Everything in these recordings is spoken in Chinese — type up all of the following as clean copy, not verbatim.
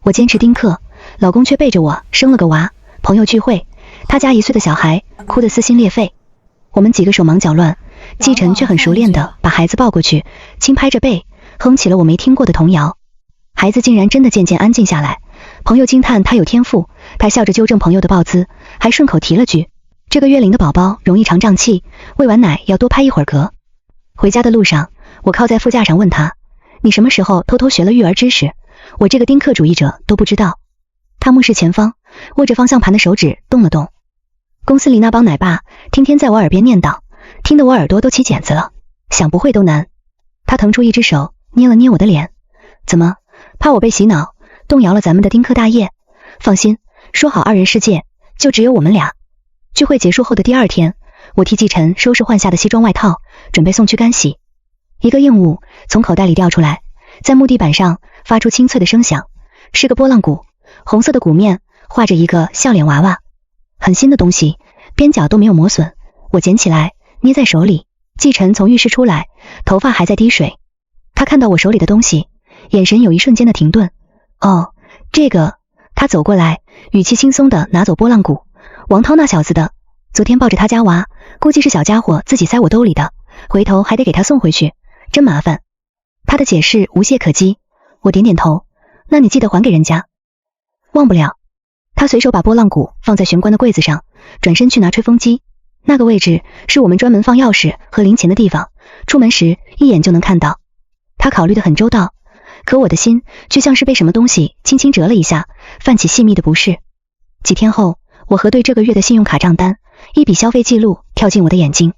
我坚持丁克，老公却背着我生了个娃。朋友聚会，他家1岁的小孩哭得撕心裂肺，我们几个手忙脚乱，季晨却很熟练地把孩子抱过去，轻拍着背，哼起了我没听过的童谣。孩子竟然真的渐渐安静下来，朋友惊叹他有天赋，他笑着纠正朋友的抱姿，还顺口提了句，这个月龄的宝宝容易肠胀气，喂完奶要多拍一会儿嗝。回家的路上，我靠在副驾上问他，你什么时候偷偷学了育儿知识？我这个丁克主义者都不知道。他目视前方，握着方向盘的手指动了动。公司里那帮奶爸天天在我耳边念叨，听得我耳朵都起茧子了，想不会都难。他腾出一只手捏了捏我的脸，怎么，怕我被洗脑，动摇了咱们的丁克大业？放心，说好2人世界，就只有我们俩。聚会结束后的第2天，我替季晨收拾换下的西装外套，准备送去干洗。一个硬物从口袋里掉出来，在木地板上发出清脆的声响，是个拨浪鼓，红色的鼓面画着一个笑脸娃娃，很新的东西，边角都没有磨损。我捡起来捏在手里。季晨从浴室出来，头发还在滴水，他看到我手里的东西，眼神有一瞬间的停顿。哦，这个。他走过来，语气轻松地拿走拨浪鼓，王涛那小子的，昨天抱着他家娃，估计是小家伙自己塞我兜里的，回头还得给他送回去，真麻烦。他的解释无懈可击，我点点头，那你记得还给人家。忘不了。他随手把拨浪鼓放在玄关的柜子上，转身去拿吹风机，那个位置是我们专门放钥匙和零钱的地方，出门时一眼就能看到。他考虑得很周到，可我的心却像是被什么东西轻轻折了一下，泛起细密的不适。几天后，我核对这个月的信用卡账单，一笔消费记录跳进我的眼睛。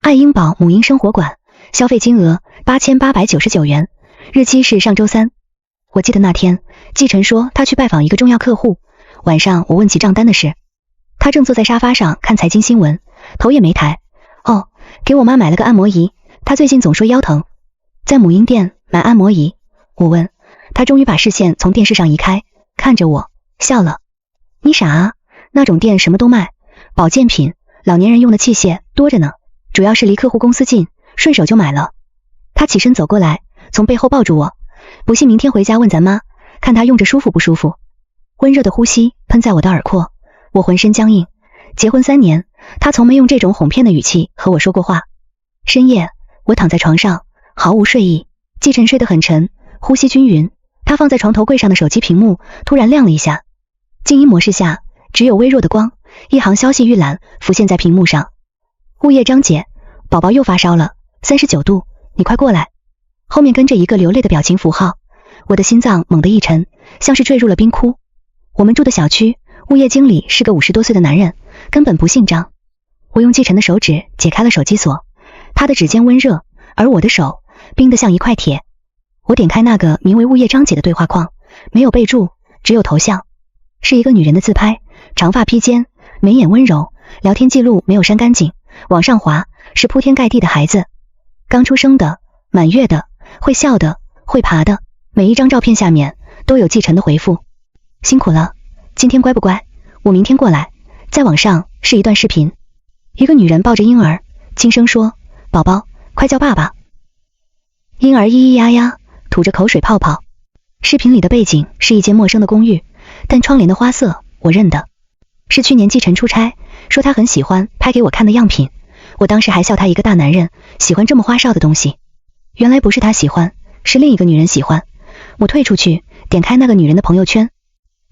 爱婴堡母婴生活馆，消费金额8899元，日期是上周3。我记得那天，季晨说他去拜访一个重要客户，晚上我问起账单的事，他正坐在沙发上看财经新闻，头也没抬。哦，给我妈买了个按摩仪，她最近总说腰疼。在母婴店买按摩仪？我问。他终于把视线从电视上移开，看着我笑了。你傻啊，那种店什么都卖，保健品、老年人用的器械多着呢，主要是离客户公司近，顺手就买了。他起身走过来，从背后抱住我，不信明天回家问咱妈，看她用着舒服不舒服。温热的呼吸喷在我的耳廓，我浑身僵硬。结婚3年，他从没用这种哄骗的语气和我说过话。深夜，我躺在床上，毫无睡意。季晨睡得很沉，呼吸均匀。他放在床头柜上的手机屏幕突然亮了一下，静音模式下只有微弱的光，一行消息预览浮现在屏幕上。物业张姐，宝宝又发烧了，39度，你快过来。后面跟着一个流泪的表情符号，我的心脏猛地一沉，像是坠入了冰窟。我们住的小区物业经理是个50多岁的男人，根本不姓张。我用季晨的手指解开了手机锁，他的指尖温热，而我的手冰得像一块铁。我点开那个名为物业张姐的对话框，没有备注，只有头像，是一个女人的自拍，长发披肩，眉眼温柔，聊天记录没有删干净，往上滑是铺天盖地的孩子，刚出生的，满月的，会笑的，会爬的，每一张照片下面都有季晨的回复。辛苦了，今天乖不乖？我明天过来。再往上是一段视频，一个女人抱着婴儿，轻声说，宝宝，快叫爸爸。婴儿咿咿呀呀吐着口水泡泡。视频里的背景是一间陌生的公寓，但窗帘的花色我认得，是去年季晨出差说他很喜欢拍给我看的样品。我当时还笑他一个大男人喜欢这么花哨的东西，原来不是他喜欢，是另一个女人喜欢。我退出去，点开那个女人的朋友圈，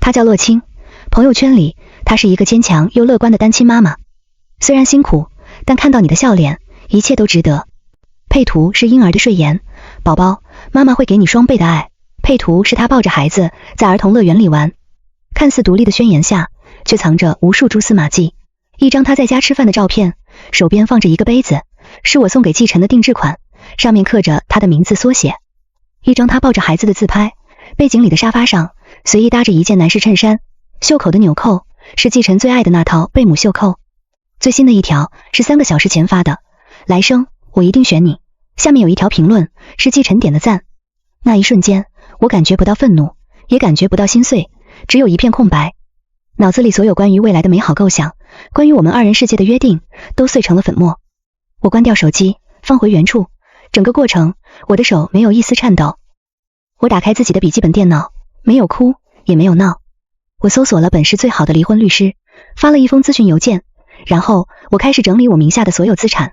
她叫洛青。朋友圈里她是一个坚强又乐观的单亲妈妈，虽然辛苦，但看到你的笑脸，一切都值得。配图是婴儿的睡颜，宝宝，妈妈会给你双倍的爱。配图是她抱着孩子在儿童乐园里玩，看似独立的宣言下，却藏着无数蛛丝马迹。一张她在家吃饭的照片，手边放着一个杯子，是我送给季晨的定制款，上面刻着她的名字缩写。一张她抱着孩子的自拍，背景里的沙发上随意搭着一件男士衬衫，袖口的纽扣是季晨最爱的那套贝母袖扣。最新的一条是3个小时前发的，来生我一定选你。下面有一条评论是季晨点的赞。那一瞬间，我感觉不到愤怒，也感觉不到心碎，只有一片空白。脑子里所有关于未来的美好构想，关于我们2人世界的约定，都碎成了粉末。我关掉手机，放回原处，整个过程我的手没有一丝颤抖。我打开自己的笔记本电脑，没有哭，也没有闹。我搜索了本市最好的离婚律师，发了一封咨询邮件，然后我开始整理我名下的所有资产，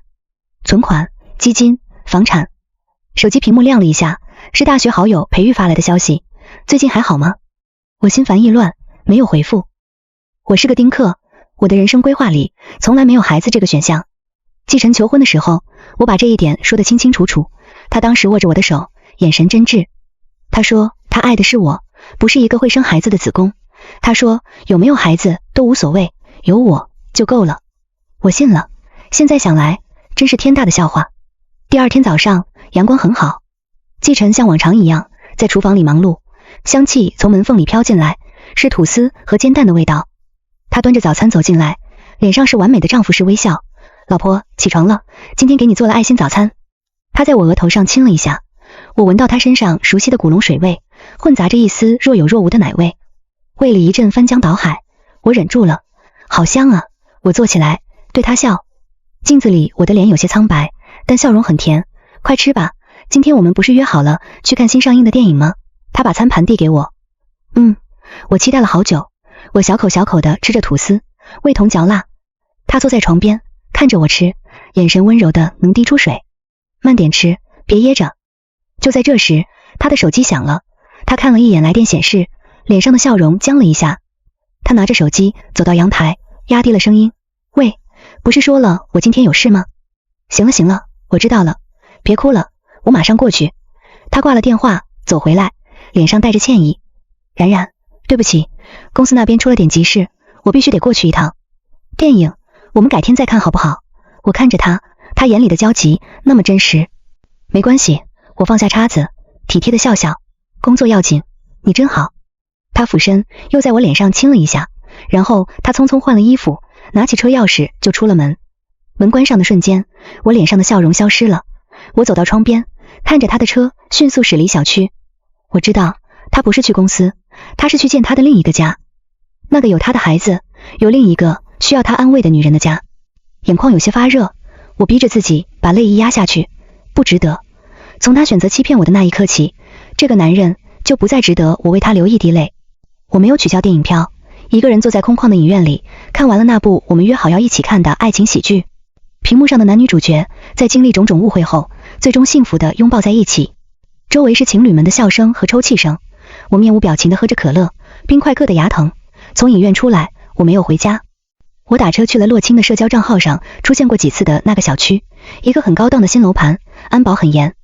存款、基金、房产。手机屏幕亮了一下，是大学好友裴玉发来的消息，最近还好吗？我心烦意乱，没有回复。我是个丁克，我的人生规划里从来没有孩子这个选项。季晨求婚的时候，我把这一点说得清清楚楚，他当时握着我的手，眼神真挚。他说他爱的是我，不是一个会生孩子的子宫。他说有没有孩子都无所谓，有我就够了。我信了，现在想来真是天大的笑话。第二天早上，阳光很好，季晨像往常一样在厨房里忙碌，香气从门缝里飘进来，是吐司和煎蛋的味道。他端着早餐走进来，脸上是完美的丈夫式微笑。老婆，起床了，今天给你做了爱心早餐。他在我额头上亲了一下，我闻到他身上熟悉的古龙水味，混杂着一丝若有若无的奶味，胃里一阵翻江倒海。我忍住了，好香啊！我坐起来对他笑，镜子里我的脸有些苍白，但笑容很甜。快吃吧，今天我们不是约好了去看新上映的电影吗？他把餐盘递给我。我期待了好久。我小口小口地吃着吐司，味同嚼蜡。他坐在床边看着我吃，眼神温柔的能滴出水。慢点吃，别噎着。就在这时，他的手机响了，他看了一眼来电显示，脸上的笑容僵了一下。他拿着手机走到阳台，压低了声音，喂，不是说了我今天有事吗？行了行了，我知道了，别哭了，我马上过去。他挂了电话，走回来，脸上带着歉意。然然，对不起，公司那边出了点急事，我必须得过去一趟。电影，我们改天再看好不好？我看着他，他眼里的焦急那么真实。没关系，我放下叉子，体贴的笑笑，工作要紧，你真好。他俯身又在我脸上亲了一下，然后他匆匆换了衣服，拿起车钥匙就出了门。门关上的瞬间，我脸上的笑容消失了。我走到窗边，看着他的车迅速驶离小区。我知道他不是去公司，他是去见他的另一个家，那个有他的孩子，有另一个需要他安慰的女人的家。眼眶有些发热，我逼着自己把泪意压下去，不值得。从他选择欺骗我的那一刻起，这个男人就不再值得我为他流一滴泪。我没有取消电影票，一个人坐在空旷的影院里，看完了那部我们约好要一起看的爱情喜剧。屏幕上的男女主角在经历种种误会后，最终幸福地拥抱在一起。周围是情侣们的笑声和抽泣声。我面无表情地喝着可乐，冰块硌得牙疼。从影院出来，我没有回家。我打车去了洛青的社交账号上出现过几次的那个小区，一个很高档的新楼盘，安保很严，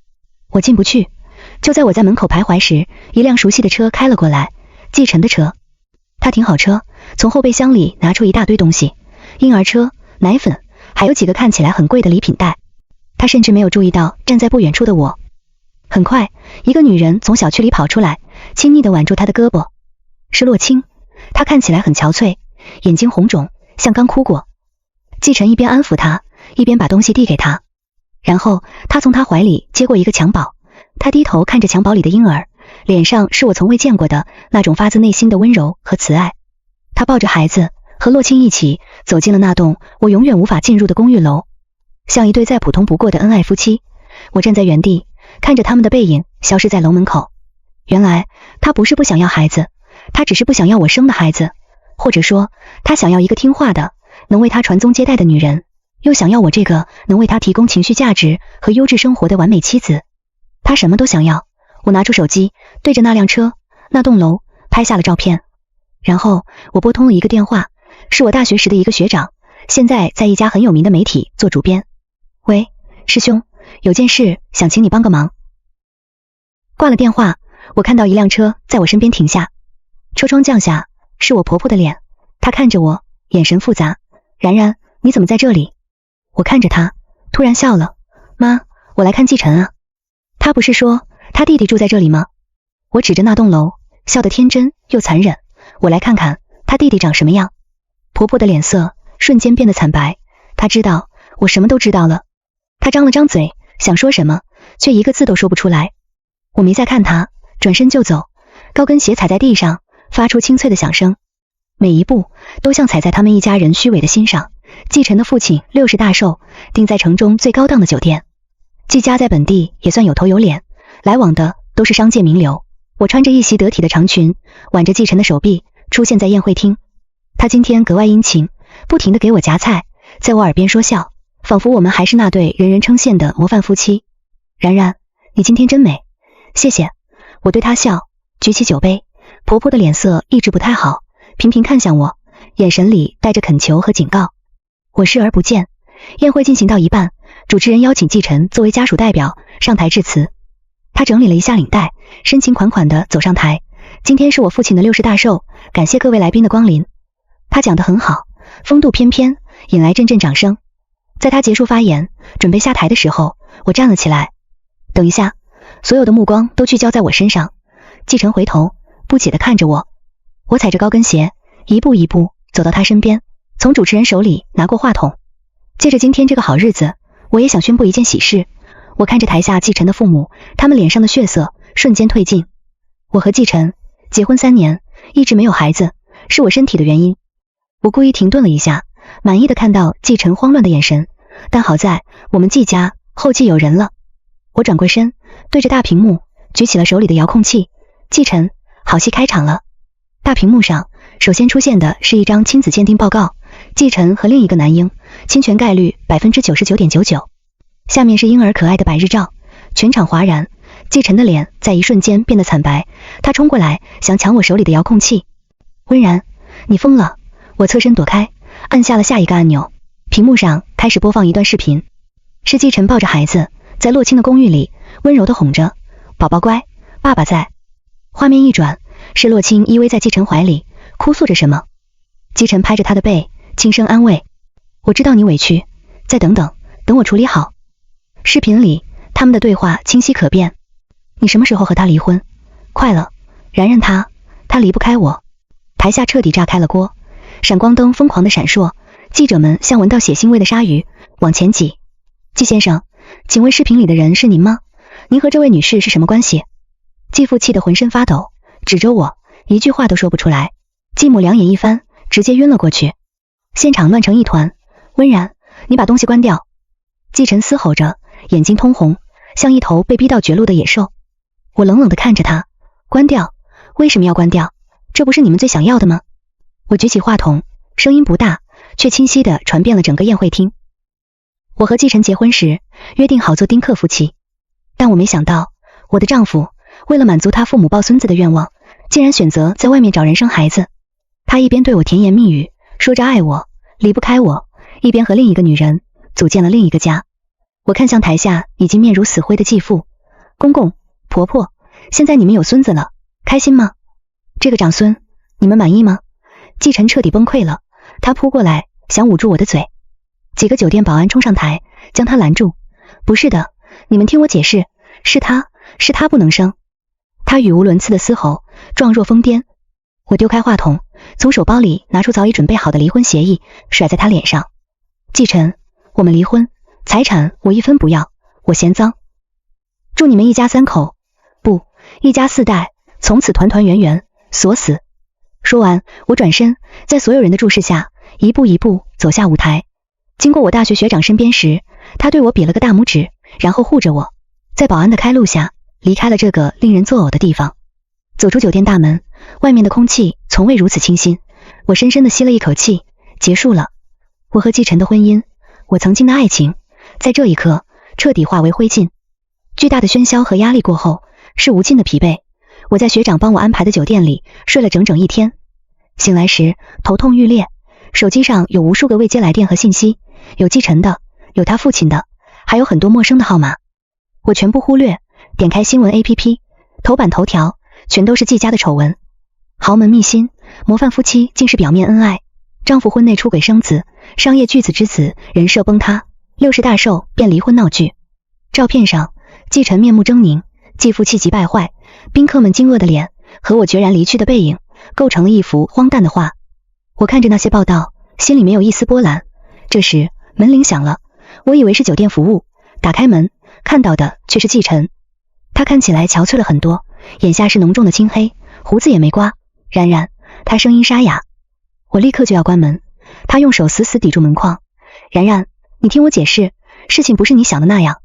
我进不去。就在我在门口徘徊时，一辆熟悉的车开了过来，季晨的车。他停好车，从后备箱里拿出一大堆东西，婴儿车、奶粉，还有几个看起来很贵的礼品袋。他甚至没有注意到站在不远处的我。很快，一个女人从小区里跑出来，亲昵地挽住他的胳膊。是洛青，她看起来很憔悴，眼睛红肿，像刚哭过。季晨一边安抚她，一边把东西递给她，然后他从她怀里接过一个襁褓。他低头看着襁褓里的婴儿，脸上是我从未见过的那种发自内心的温柔和慈爱。他抱着孩子，和洛青一起走进了那栋我永远无法进入的公寓楼，像一对再普通不过的恩爱夫妻。我站在原地，看着他们的背影消失在楼门口。原来他不是不想要孩子，他只是不想要我生的孩子，或者说他想要一个听话的，能为他传宗接代的女人，又想要我这个能为他提供情绪价值和优质生活的完美妻子。他什么都想要。我拿出手机，对着那辆车、那栋楼拍下了照片，然后我拨通了一个电话，是我大学时的一个学长，现在在一家很有名的媒体做主编。喂，师兄，有件事想请你帮个忙。挂了电话，我看到一辆车在我身边停下，车窗降下，是我婆婆的脸，她看着我，眼神复杂。然然，你怎么在这里？我看着她，突然笑了。妈，我来看季晨啊。他不是说他弟弟住在这里吗？我指着那栋楼，笑得天真又残忍。我来看看他弟弟长什么样。婆婆的脸色瞬间变得惨白，她知道我什么都知道了。她张了张嘴，想说什么，却一个字都说不出来。我没再看她，转身就走，高跟鞋踩在地上，发出清脆的响声，每一步都像踩在他们一家人虚伪的心上。季晨的父亲60大寿，定在城中最高档的酒店。季家在本地也算有头有脸，来往的都是商界名流。我穿着一袭得体的长裙，挽着季晨的手臂，出现在宴会厅。他今天格外殷勤，不停地给我夹菜，在我耳边说笑，仿佛我们还是那对人人称羡的模范夫妻。然然，你今天真美。谢谢。我对他笑，举起酒杯。婆婆的脸色一直不太好，频频看向我，眼神里带着恳求和警告。我视而不见。宴会进行到一半，主持人邀请季晨作为家属代表上台致辞。他整理了一下领带，深情款款地走上台。今天是我父亲的60大寿，感谢各位来宾的光临。他讲得很好，风度翩翩，引来阵阵掌声。在他结束发言，准备下台的时候，我站了起来。等一下，所有的目光都聚焦在我身上。季晨回头，不解地看着我。我踩着高跟鞋，一步一步走到他身边，从主持人手里拿过话筒。借着今天这个好日子，我也想宣布一件喜事。我看着台下季晨的父母，他们脸上的血色瞬间褪尽。我和季晨结婚3年，一直没有孩子，是我身体的原因。我故意停顿了一下，满意的看到季晨慌乱的眼神，但好在我们季家后继有人了。我转过身，对着大屏幕举起了手里的遥控器。季晨，好戏开场了。大屏幕上首先出现的是一张亲子鉴定报告，季晨和另一个男婴侵权概率 99.99%。下面是婴儿可爱的百日照，全场哗然。季晨的脸在一瞬间变得惨白，他冲过来想抢我手里的遥控器。温然，你疯了！我侧身躲开，按下了下一个按钮。屏幕上开始播放一段视频，是季晨抱着孩子在洛清的公寓里温柔地哄着，宝宝乖，爸爸在。画面一转，是洛清依偎在季晨怀里，哭诉着什么。季晨拍着他的背，轻声安慰，我知道你委屈，再等等，等我处理好。视频里他们的对话清晰可辨。你什么时候和他离婚？快了，然然他离不开我。台下彻底炸开了锅，闪光灯疯狂的闪烁，记者们像闻到血腥味的鲨鱼往前挤。季先生，请问视频里的人是您吗？您和这位女士是什么关系？继父气得浑身发抖，指着我，一句话都说不出来。继母两眼一翻，直接晕了过去。现场乱成一团。温然，你把东西关掉。季晨嘶吼着，眼睛通红，像一头被逼到绝路的野兽。我冷冷地看着他，关掉？为什么要关掉？这不是你们最想要的吗？我举起话筒，声音不大，却清晰地传遍了整个宴会厅。我和季晨结婚时约定好做丁克夫妻，但我没想到，我的丈夫为了满足他父母抱孙子的愿望，竟然选择在外面找人生孩子。他一边对我甜言蜜语，说着爱我，离不开我，一边和另一个女人组建了另一个家。我看向台下已经面如死灰的继父，公公、婆婆，现在你们有孙子了，开心吗？这个长孙，你们满意吗？季晨彻底崩溃了，他扑过来想捂住我的嘴。几个酒店保安冲上台将他拦住，不是的，你们听我解释，是他不能生。他语无伦次的嘶吼，状若疯癫。我丢开话筒，从手包里拿出早已准备好的离婚协议，甩在他脸上。季晨，我们离婚，财产我一分不要，我嫌脏。祝你们一家3口，不，一家4代，从此团团圆圆，锁死。说完，我转身，在所有人的注视下，一步一步走下舞台。经过我大学学长身边时，他对我比了个大拇指，然后护着我，在保安的开路下，离开了这个令人作呕的地方。走出酒店大门，外面的空气从未如此清新。我深深地吸了一口气，结束了。我和季晨的婚姻，我曾经的爱情，在这一刻彻底化为灰烬。巨大的喧嚣和压力过后，是无尽的疲惫。我在学长帮我安排的酒店里睡了整整1天。醒来时头痛欲裂，手机上有无数个未接来电和信息，有季晨的，有他父亲的，还有很多陌生的号码。我全部忽略，点开新闻 APP， 头版头条全都是季家的丑闻。豪门秘辛，模范夫妻竟是表面恩爱，丈夫婚内出轨生子，商业巨子之子人设崩塌，60大寿便离婚闹剧。照片上，季晨面目狰狞，继父气急败坏，宾客们惊愕的脸和我决然离去的背影，构成了一幅荒诞的画。我看着那些报道，心里没有一丝波澜。这时门铃响了，我以为是酒店服务，打开门看到的却是季晨。他看起来憔悴了很多，眼下是浓重的青黑，胡子也没刮。然然，他声音沙哑。我立刻就要关门，他用手死死抵住门框。然然，你听我解释，事情不是你想的那样。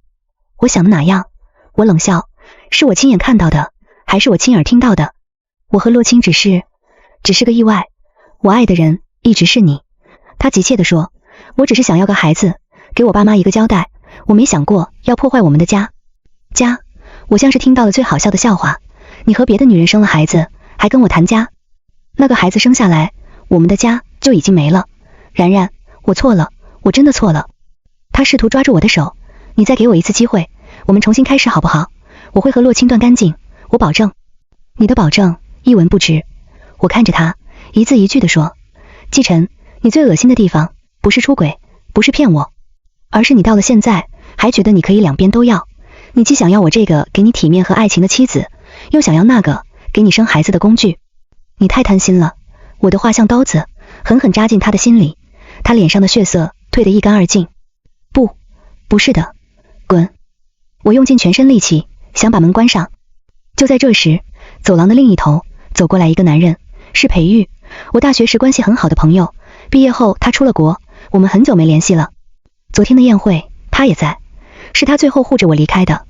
我想的哪样？我冷笑，是我亲眼看到的，还是我亲耳听到的。我和洛清只是个意外，我爱的人一直是你。他急切地说，我只是想要个孩子，给我爸妈一个交代，我没想过要破坏我们的家。家？我像是听到了最好笑的笑话，你和别的女人生了孩子，还跟我谈家？那个孩子生下来，我们的家就已经没了。然然，我错了，我真的错了。他试图抓住我的手，你再给我一次机会，我们重新开始好不好？我会和洛清断干净，我保证。你的保证一文不值。我看着他，一字一句地说，季晨，你最恶心的地方，不是出轨，不是骗我，而是你到了现在，还觉得你可以两边都要。你既想要我这个给你体面和爱情的妻子，又想要那个给你生孩子的工具。你太贪心了。我的话像刀子，狠狠扎进他的心里，他脸上的血色退得一干二净。不是的，滚！我用尽全身力气想把门关上。就在这时，走廊的另一头走过来一个男人，是裴玉，我大学时关系很好的朋友，毕业后他出了国，我们很久没联系了。昨天的宴会他也在，是他最后护着我离开的。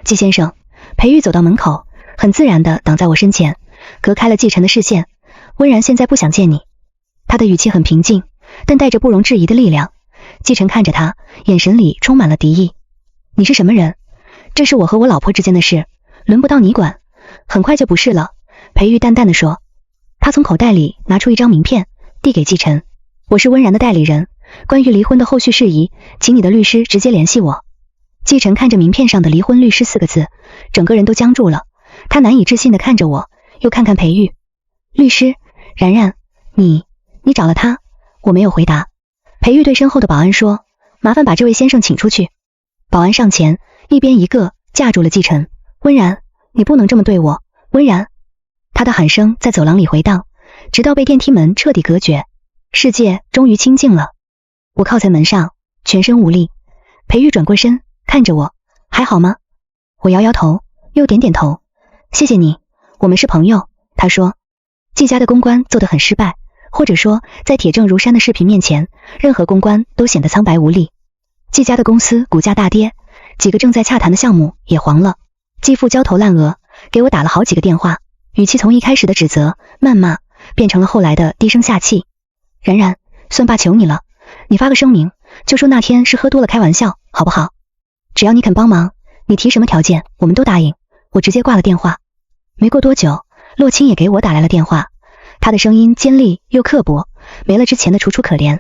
季先生，裴玉走到门口，很自然地挡在我身前，隔开了季晨的视线。温然现在不想见你。他的语气很平静，但带着不容置疑的力量。季晨看着他，眼神里充满了敌意。你是什么人？这是我和我老婆之间的事，轮不到你管。很快就不是了，裴玉淡淡地说。他从口袋里拿出一张名片，递给季晨。我是温然的代理人，关于离婚的后续事宜，请你的律师直接联系我。季晨看着名片上的离婚律师4个字，整个人都僵住了。他难以置信地看着我，又看看裴玉。律师？然然，你找了他？我没有回答。裴玉对身后的保安说，麻烦把这位先生请出去。保安上前，一边一个架住了季晨。温然，你不能这么对我，温然。他的喊声在走廊里回荡，直到被电梯门彻底隔绝，世界终于清静了。我靠在门上，全身无力。裴玉转过身，看着我，还好吗？我摇摇头，又点点头。谢谢你，我们是朋友。他说，季家的公关做得很失败，或者说在铁证如山的视频面前，任何公关都显得苍白无力。季家的公司股价大跌，几个正在洽谈的项目也黄了。继父焦头烂额，给我打了好几个电话，语气从一开始的指责、谩骂，变成了后来的低声下气。然然，算罢求你了，你发个声明，就说那天是喝多了开玩笑，好不好？只要你肯帮忙，你提什么条件，我们都答应。我直接挂了电话。没过多久，洛清也给我打来了电话，他的声音尖利又刻薄，没了之前的楚楚可怜。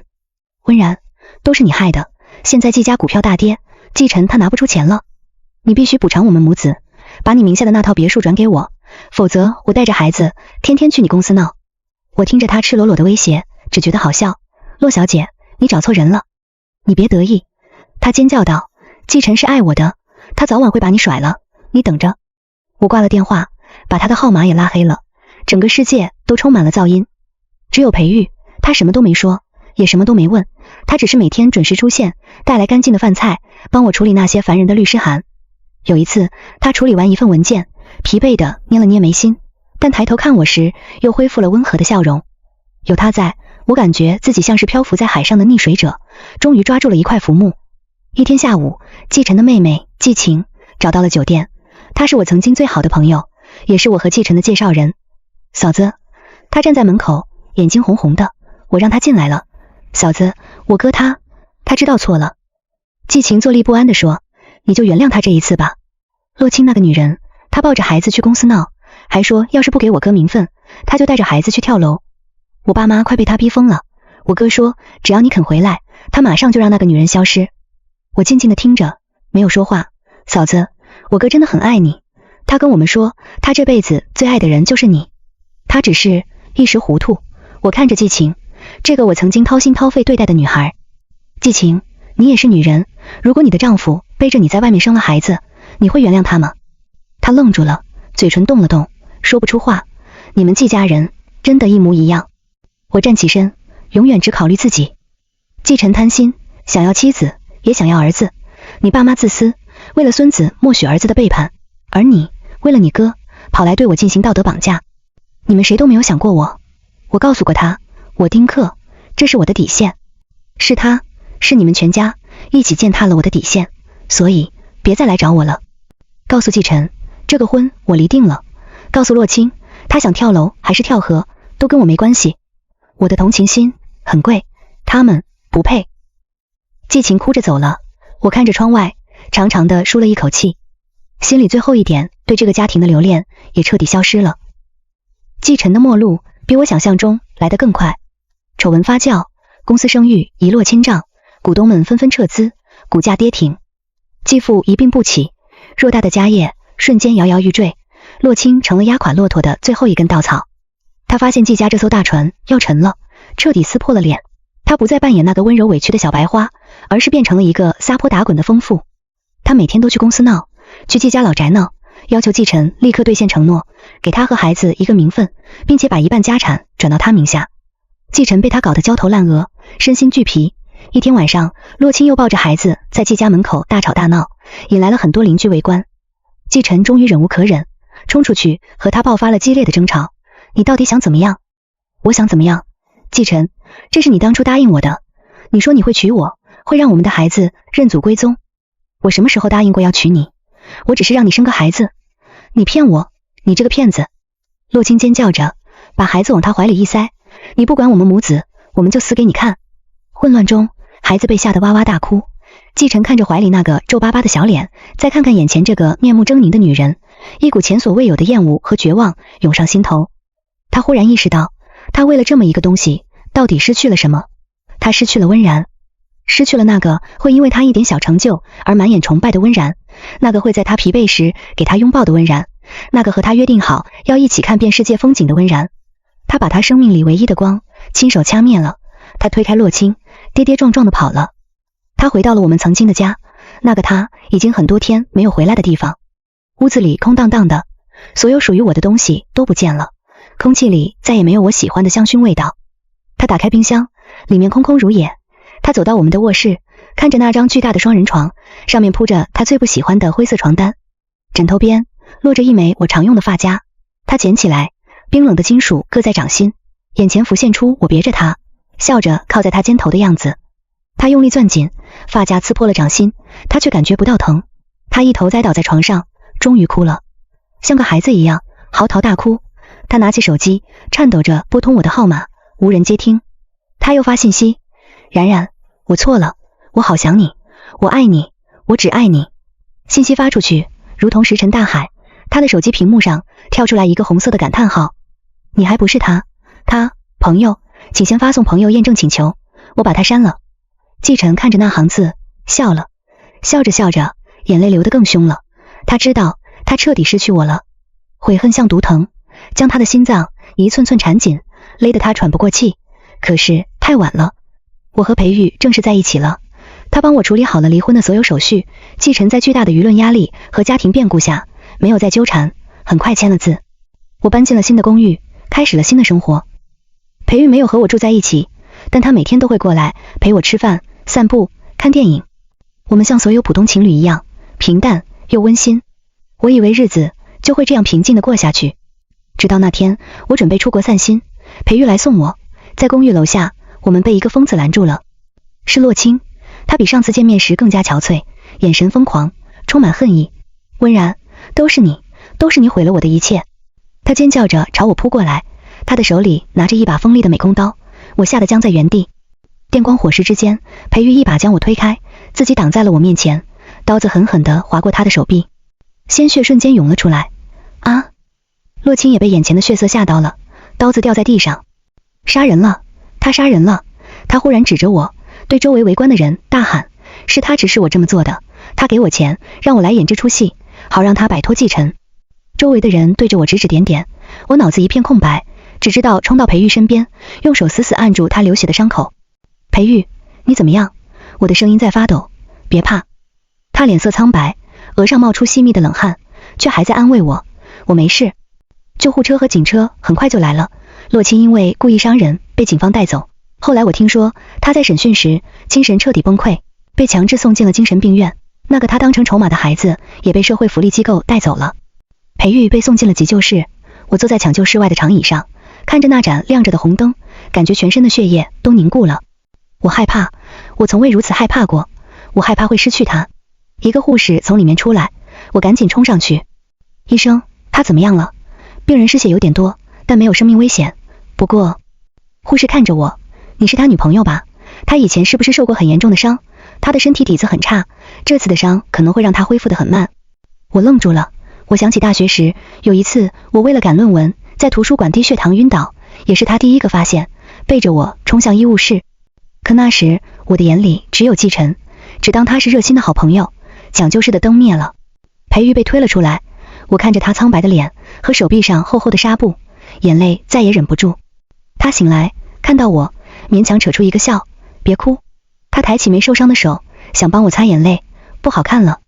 温然，都是你害的，现在季家股票大跌，季晨他拿不出钱了，你必须补偿我们母子，把你名下的那套别墅转给我，否则我带着孩子天天去你公司闹。我听着他赤裸裸的威胁，只觉得好笑。洛小姐，你找错人了。你别得意。他尖叫道，季晨是爱我的，他早晚会把你甩了，你等着。我挂了电话，把他的号码也拉黑了。整个世界都充满了噪音，只有裴玉，他什么都没说，也什么都没问，他只是每天准时出现，带来干净的饭菜，帮我处理那些烦人的律师函。有一次，他处理完一份文件，疲惫地捏了捏眉心，但抬头看我时，又恢复了温和的笑容。有他在，我感觉自己像是漂浮在海上的溺水者，终于抓住了一块浮木。一天下午，季晨的妹妹季晴找到了酒店，她是我曾经最好的朋友，也是我和季晨的介绍人。嫂子，她站在门口，眼睛红红的，我让她进来了。嫂子，我哥他知道错了。季晴坐立不安地说，你就原谅他这一次吧。洛清那个女人，她抱着孩子去公司闹，还说要是不给我哥名分，她就带着孩子去跳楼。我爸妈快被她逼疯了，我哥说只要你肯回来，他马上就让那个女人消失。我静静地听着，没有说话。嫂子，我哥真的很爱你，他跟我们说他这辈子最爱的人就是你，他只是一时糊涂。我看着季晴，这个我曾经掏心掏肺对待的女孩。季晴，你也是女人，如果你的丈夫背着你在外面生了孩子，你会原谅他吗？她愣住了，嘴唇动了动，说不出话。你们季家人真的一模一样。我站起身，永远只考虑自己。季晨贪心，想要妻子，也想要儿子。你爸妈自私，为了孙子默许儿子的背叛，而你为了你哥，跑来对我进行道德绑架。你们谁都没有想过我。我告诉过他，我丁克，这是我的底线。是他，是你们全家一起践踏了我的底线，所以别再来找我了。告诉季晨，这个婚我离定了，告诉洛清，他想跳楼还是跳河，都跟我没关系。我的同情心很贵，他们不配。季晴哭着走了，我看着窗外，长长的舒了一口气，心里最后一点对这个家庭的留恋也彻底消失了。季晨的末路比我想象中来得更快，丑闻发酵，公司声誉一落千丈，股东们纷纷撤资，股价跌停，继父一病不起，偌大的家业瞬间摇摇欲坠，洛清成了压垮骆驼的最后一根稻草。他发现季家这艘大船要沉了，彻底撕破了脸。他不再扮演那个温柔委屈的小白花，而是变成了一个撒泼打滚的疯妇。他每天都去公司闹，去季家老宅闹，要求季晨立刻兑现承诺，给他和孩子一个名分，并且把一半家产转到他名下。季晨被他搞得焦头烂额，身心俱疲。一天晚上，洛清又抱着孩子在季家门口大吵大闹，引来了很多邻居围观。季晨终于忍无可忍，冲出去和他爆发了激烈的争吵。你到底想怎么样？我想怎么样？季晨，这是你当初答应我的，你说你会娶我，会让我们的孩子认祖归宗。我什么时候答应过要娶你？我只是让你生个孩子。你骗我，你这个骗子！洛清尖叫着，把孩子往他怀里一塞，你不管我们母子，我们就死给你看。混乱中，孩子被吓得哇哇大哭。季晨看着怀里那个皱巴巴的小脸，再看看眼前这个面目狰狞的女人，一股前所未有的厌恶和绝望涌上心头。他忽然意识到，他为了这么一个东西，到底失去了什么？他失去了温然，失去了那个会因为他一点小成就而满眼崇拜的温然，那个会在他疲惫时给他拥抱的温然，那个和他约定好要一起看遍世界风景的温然。他把他生命里唯一的光亲手掐灭了。他推开洛清，跌跌撞撞地跑了。他回到了我们曾经的家，那个他已经很多天没有回来的地方。屋子里空荡荡的，所有属于我的东西都不见了，空气里再也没有我喜欢的香薰味道。他打开冰箱，里面空空如也。他走到我们的卧室，看着那张巨大的双人床，上面铺着他最不喜欢的灰色床单，枕头边落着一枚我常用的发夹。他捡起来，冰冷的金属硌在掌心，眼前浮现出我别着他，笑着靠在他肩头的样子。他用力攥紧，发夹刺破了掌心，他却感觉不到疼。他一头栽倒在床上，终于哭了，像个孩子一样嚎啕大哭。他拿起手机，颤抖着拨通我的号码，无人接听。他又发信息，冉冉，我错了，我好想你，我爱你，我只爱你。信息发出去，如同石沉大海。他的手机屏幕上跳出来一个红色的感叹号。你还不是他，朋友，请先发送朋友验证请求。我把他删了。季晨看着那行字，笑了，笑着笑着，眼泪流得更凶了。他知道他彻底失去我了，悔恨像毒藤，将他的心脏一寸寸缠紧，勒得他喘不过气。可是太晚了，我和裴玉正式在一起了。他帮我处理好了离婚的所有手续。季晨在巨大的舆论压力和家庭变故下，没有再纠缠，很快签了字。我搬进了新的公寓，开始了新的生活。裴玉没有和我住在一起，但他每天都会过来陪我吃饭、散步、看电影。我们像所有普通情侣一样，平淡又温馨。我以为日子就会这样平静地过下去，直到那天我准备出国散心，裴玉来送我。在公寓楼下，我们被一个疯子拦住了。是洛清，他比上次见面时更加憔悴，眼神疯狂，充满恨意。温然，都是你毁了我的一切。他尖叫着朝我扑过来，他的手里拿着一把锋利的美工刀。我吓得僵在原地。电光火石之间，裴玉一把将我推开，自己挡在了我面前，刀子狠狠地划过他的手臂，鲜血瞬间涌了出来。啊！洛清也被眼前的血色吓到了，刀子掉在地上。杀人了！他杀人了！他忽然指着我，对周围围观的人大喊，是他指使我这么做的，他给我钱，让我来演这出戏，好让他摆脱季晨。周围的人对着我指指点点，我脑子一片空白，只知道冲到裴玉身边，用手死死按住他流血的伤口。裴玉，你怎么样？我的声音在发抖。别怕。他脸色苍白，额上冒出细密的冷汗，却还在安慰我，我没事。救护车和警车很快就来了。洛清因为故意伤人被警方带走，后来我听说他在审讯时精神彻底崩溃，被强制送进了精神病院。那个他当成筹码的孩子也被社会福利机构带走了。裴玉被送进了急救室，我坐在抢救室外的长椅上，看着那盏亮着的红灯，感觉全身的血液都凝固了。我害怕，我从未如此害怕过，我害怕会失去他。一个护士从里面出来，我赶紧冲上去。医生，他怎么样了？病人失血有点多，但没有生命危险。不过，护士看着我，你是他女朋友吧？他以前是不是受过很严重的伤？他的身体底子很差，这次的伤可能会让他恢复得很慢。我愣住了，我想起大学时有一次，我为了赶论文，在图书馆低血糖晕倒，也是他第一个发现，背着我冲向医务室。可那时我的眼里只有季晨，只当他是热心的好朋友。抢救室的灯灭了，裴玉被推了出来，我看着他苍白的脸和手臂上厚厚的纱布，眼泪再也忍不住。他醒来，看到我，勉强扯出一个笑，别哭。他抬起没受伤的手，想帮我擦眼泪，不好看了。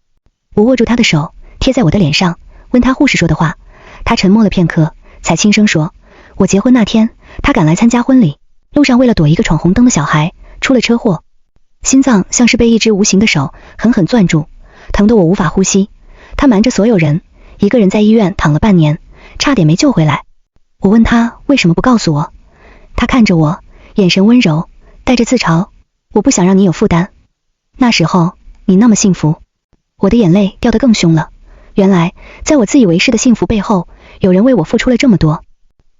我握住他的手，贴在我的脸上，问他护士说的话。他沉默了片刻，才轻声说，我结婚那天，他赶来参加婚礼，路上为了躲一个闯红灯的小孩，出了车祸，心脏像是被一只无形的手狠狠攥住，疼得我无法呼吸。他瞒着所有人，一个人在医院躺了半年，差点没救回来。我问他为什么不告诉我，他看着我，眼神温柔，带着自嘲，我不想让你有负担。那时候你那么幸福。我的眼泪掉得更凶了。原来在我自以为是的幸福背后，有人为我付出了这么多。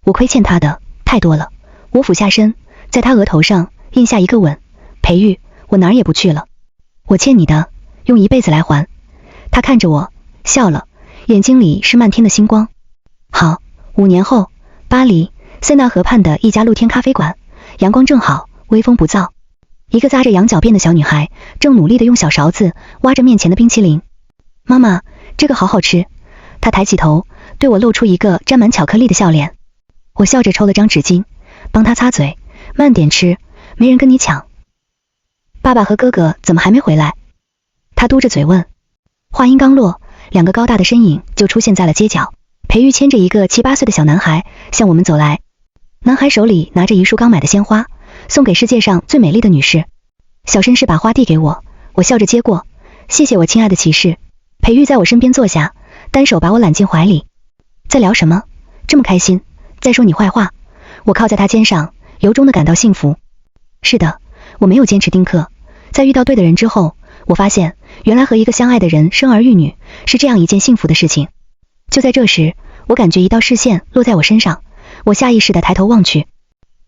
我亏欠他的太多了。我俯下身，在他额头上印下一个吻。裴玉，我哪儿也不去了，我欠你的，用一辈子来还。他看着我笑了，眼睛里是漫天的星光。好，5年后，巴黎塞纳河畔的一家露天咖啡馆，阳光正好，微风不燥。一个扎着羊角辫的小女孩正努力地用小勺子挖着面前的冰淇淋。妈妈，这个好好吃。她抬起头，对我露出一个沾满巧克力的笑脸。我笑着抽了张纸巾，帮她擦嘴，慢点吃，没人跟你抢。爸爸和哥哥怎么还没回来？她嘟着嘴问。话音刚落，2个高大的身影就出现在了街角。裴玉牵着一个7、8岁的小男孩向我们走来，男孩手里拿着一束刚买的鲜花，送给世界上最美丽的女士。小绅士把花递给我，我笑着接过，谢谢我亲爱的骑士。裴玉在我身边坐下，单手把我揽进怀里。在聊什么？这么开心？在说你坏话。我靠在他肩上，由衷的感到幸福。是的，我没有坚持丁克，在遇到对的人之后，我发现原来和一个相爱的人生儿育女是这样一件幸福的事情。就在这时，我感觉一道视线落在我身上，我下意识地抬头望去。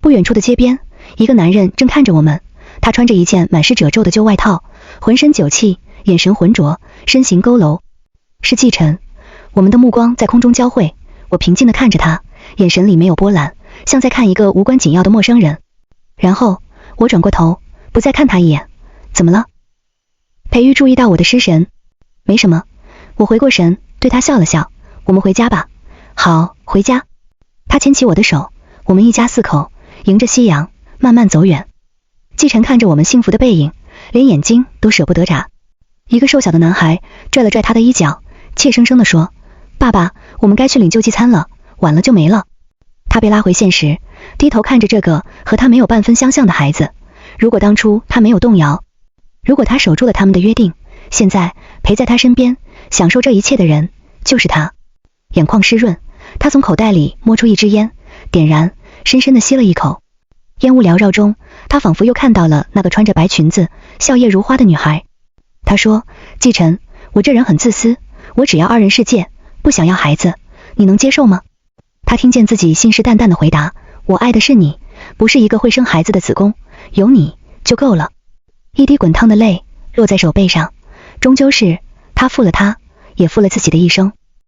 不远处的街边，一个男人正看着我们，他穿着一件满是褶皱的旧外套，浑身酒气，眼神浑浊，身形佝偻。是季晨。我们的目光在空中交汇，我平静地看着他，眼神里没有波澜，像在看一个无关紧要的陌生人。然后我转过头，不再看他一眼。怎么了？裴玉注意到我的失神。没什么。我回过神，对他笑了笑。我们回家吧。好，回家。他牵起我的手，我们一家4口迎着夕阳慢慢走远。季晨看着我们幸福的背影，连眼睛都舍不得眨。一个瘦小的男孩拽了拽他的衣角，怯生生地说，爸爸，我们该去领救济餐了，晚了就没了。他被拉回现实，低头看着这个和他没有半分相像的孩子。如果当初他没有动摇，如果他守住了他们的约定，现在陪在他身边享受这一切的人就是他。眼眶湿润，他从口袋里摸出一支烟，点燃，深深地吸了一口。烟雾缭绕中，他仿佛又看到了那个穿着白裙子笑靥如花的女孩。他说，季晨，我这人很自私，我只要2人世界，不想要孩子，你能接受吗？他听见自己信誓旦旦地回答，我爱的是你，不是一个会生孩子的子宫，有你就够了。一滴滚烫的泪落在手背上，终究是他负了他，也负了自己的一生。